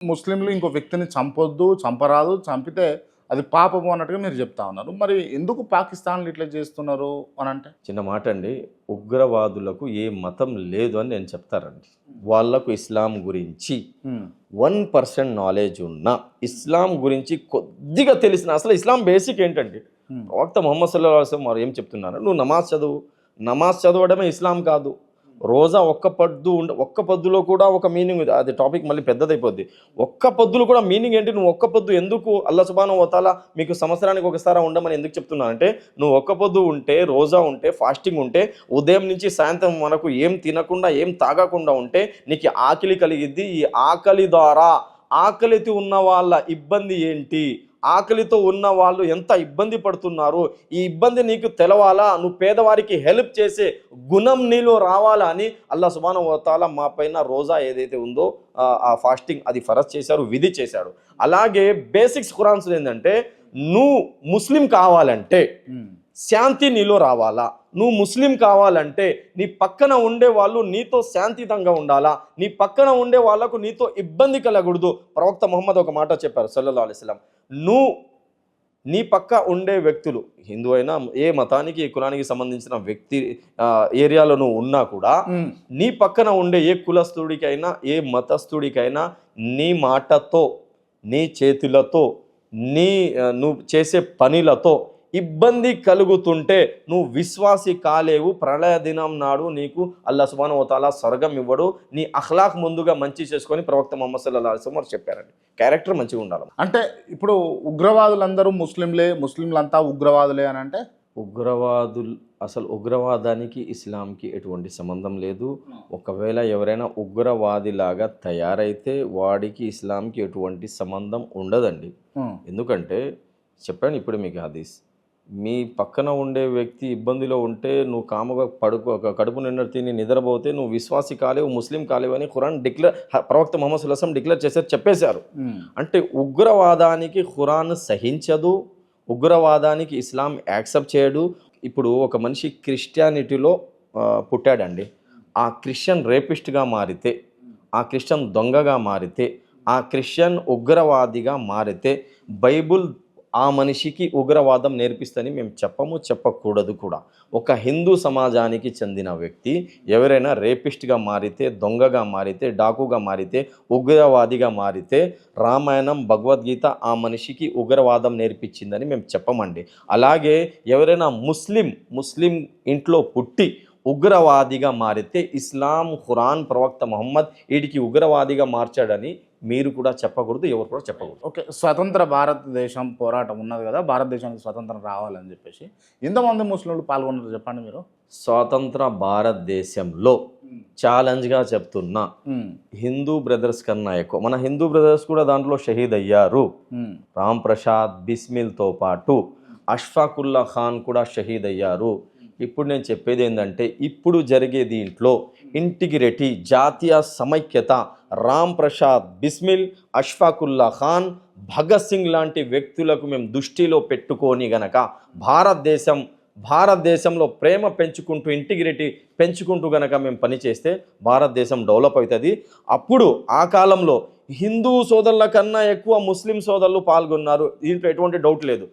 ముస్లింలు ఇంకో వ్యక్తిని చంపొద్దు, చంపరాదు, చంపితే అది పాపము అన్నట్టుగా మీరు చెప్తా ఉన్నారు. మరి ఎందుకు పాకిస్తాన్‌లో ఇట్లా చేస్తున్నారు అనంటే? చిన్న మాట అండి. ఉగ్రవాదులకు ఏ మతం లేదు అని నేను చెప్తారండి. వాళ్ళకు ఇస్లాం గురించి 1% నాలెడ్జ్ ఉన్న, ఇస్లాం గురించి కొద్దిగా తెలిసిన, అసలు ఇస్లాం బేసిక్ ఏంటండి? ప్రవక్త ముహమ్మద్ సల్లల్లాహు అలైహి వసల్లం వారు ఏం చెప్తున్నారు? నువ్వు నమాజ్ చదువు. నమాజ్ చదవడమే ఇస్లాం కాదు. రోజా ఒక్క పొద్దులో కూడా ఒక మీనింగ్ ఉంది. అది టాపిక్ మళ్ళీ పెద్దదైపోద్ది. ఒక్క పొద్దులు కూడా మీనింగ్ ఏంటి? నువ్వు ఒక్క పొద్దు ఎందుకు అల్లాహ్ సుబ్హానహు వ తఆలా మీకు సంవత్సరానికి ఒకసారి ఉండమని ఎందుకు చెప్తున్నానంటే, నువ్వు ఒక్క పొద్దు ఉంటే, రోజా ఉంటే, ఫాస్టింగ్ ఉంటే, ఉదయం నుంచి సాయంత్రం వరకు ఏం తినకుండా, ఏం తాగకుండా ఉంటే నీకు ఆకలి కలిగిద్ది. ఈ ఆకలి ద్వారా ఆకలితో ఉన్న వాళ్ళ ఇబ్బంది ఏంటి, ఆకలితో ఉన్న వాళ్ళు ఎంత ఇబ్బంది పడుతున్నారు, ఈ ఇబ్బంది నీకు తెలవాలా, నువ్వు పేదవారికి హెల్ప్ చేసే గుణం నీలో రావాలా అని అల్లాహ్ సుబ్హానహు వ తఆలా మా పైన రోజా ఏదైతే ఉందో ఆ ఫాస్టింగ్ అది ఫరజ్ చేశారు, విధి చేశాడు. అలాగే బేసిక్స్ ఖురాన్స్ ఏంటంటే, నువ్వు ముస్లిం కావాలంటే శాంతి నీలో రావాలా, నువ్వు ముస్లిం కావాలంటే నీ పక్కన ఉండే వాళ్ళు నీతో శాంతియుతంగా ఉండాలా, నీ పక్కన ఉండే వాళ్ళకు నీతో ఇబ్బంది కలగకూడదు. ప్రవక్త ముహమ్మద్ ఒక మాట చెప్పారు సల్లల్లాహు అలైహి వసల్లం, నువ్వు నీ పక్క ఉండే వ్యక్తులు హిందూ అయినా, ఏ మతానికి ఏ కులానికి సంబంధించిన వ్యక్తి ఏరియాలో నువ్వు ఉన్నా కూడా, నీ పక్కన ఉండే ఏ కులస్తుడికైనా, ఏ మతస్థుడికైనా నీ మాటతో, నీ చేతులతో, నువ్వు చేసే పనిలతో ఇబ్బంది కలుగుతుంటే నువ్వు విశ్వాసి కాలేవు. ప్రళయ దినం నాడు నీకు అల్లాహ్ సుబ్హానహు వ తఆలా స్వర్గం ఇవ్వడు. నీ అఖ్లాక్ ముందుగా మంచి చేసుకొని ప్రవక్త ముహమ్మద్ సల్లల్లాహు అలైహి వసల్లం చెప్పారండి. క్యారెక్టర్ మంచిగా ఉండాలి. అంటే ఇప్పుడు ఉగ్రవాదులందరూ ముస్లింలే, ముస్లింలంతా ఉగ్రవాదులే అని అంటే? అసలు ఉగ్రవాదానికి ఇస్లాంకి ఎటువంటి సంబంధం లేదు. ఒకవేళ ఎవరైనా ఉగ్రవాదిలాగా తయారైతే వాడికి ఇస్లాంకి ఎటువంటి సంబంధం ఉండదండి. ఎందుకంటే చెప్పాను ఇప్పుడు మీకు హదీస్, మీ పక్కన ఉండే వ్యక్తి ఇబ్బందిలో ఉంటే నువ్వు కాముగా కడుపు నిండా తిని నిద్రపోతే నువ్వు విశ్వాసి కాలేవు, ముస్లిం కాలేవు అని ఖురాన్ ప్రవక్త ముహమ్మద్ సల్లల్లాహు అలైహి వసల్లం డిక్లేర్ చేశారు, చెప్పేశారు. అంటే ఉగ్రవాదానికి ఖురాన్ సహించదు, ఉగ్రవాదానికి ఇస్లాం యాక్సెప్ట్ చేయడు. ఇప్పుడు ఒక మనిషి క్రిస్టియానిటీలో పుట్టాడండి, ఆ క్రిస్టియన్ రేపిస్ట్గా మారితే, ఆ క్రిస్టియన్ దొంగగా మారితే, ఆ క్రిస్టియన్ ఉగ్రవాదిగా మారితే బైబుల్ ఆ మనిషికి ఉగ్రవాదం నేర్పిస్తని మేము చెప్పకూడదు కూడా. ఒక హిందూ సమాజానికి చెందిన వ్యక్తి ఎవరైనా రేపిస్ట్గా మారితే, దొంగగా మారితే, డాకుగా మారితే, ఉగ్రవాదిగా మారితే రామాయణం, భగవద్గీత ఆ మనిషికి ఉగ్రవాదం నేర్పించిందని మేము చెప్పమండి. అలాగే ఎవరైనా ముస్లిం ఇంట్లో పుట్టి ఉగ్రవాదిగా మారితే ఇస్లాం, ఖురాన్, ప్రవక్త ముహమ్మద్ వీడికి ఉగ్రవాదిగా మార్చాడని మీరు కూడా చెప్పకూడదు, ఎవరు కూడా చెప్పకూడదు. ఓకే, స్వతంత్ర భారతదేశం పోరాటం ఉన్నది కదా, భారతదేశానికి స్వతంత్రం రావాలని చెప్పేసి ఎంతమంది ముస్లింలు పాల్గొన్నారు చెప్పండి మీరు? స్వతంత్ర భారతదేశంలో ఛాలెంజ్గా చెప్తున్నా, హిందూ బ్రదర్స్ కన్నా ఎక్కువ మన హిందూ బ్రదర్స్ కూడా దాంట్లో షహీద్ అయ్యారు. రామ్ ప్రసాద్ బిస్మిల్తో పాటు అష్ఫాకుల్లా ఖాన్ కూడా షహీద్ అయ్యారు. ఇప్పుడు నేను చెప్పేది ఏంటంటే, ఇప్పుడు జరిగే దీంట్లో ఇంటిగ్రిటీ, జాతీయ సమైక్యత, రామ్ ప్రసాద్ బిస్మిల్, అష్ఫాకుల్లా ఖాన్, భగత్ సింగ్ లాంటి వ్యక్తులకు మేము దృష్టిలో పెట్టుకొని గనక భారతదేశంలో ప్రేమ పెంచుకుంటూ, ఇంటిగ్రిటీ పెంచుకుంటూ గనక మేము పనిచేస్తే భారతదేశం డెవలప్ అవుతుంది. అప్పుడు ఆ కాలంలో హిందూ సోదరుల కన్నా ఎక్కువ ముస్లిం సోదరులు పాల్గొన్నారు, దీంట్లో ఎటువంటి డౌట్ లేదు.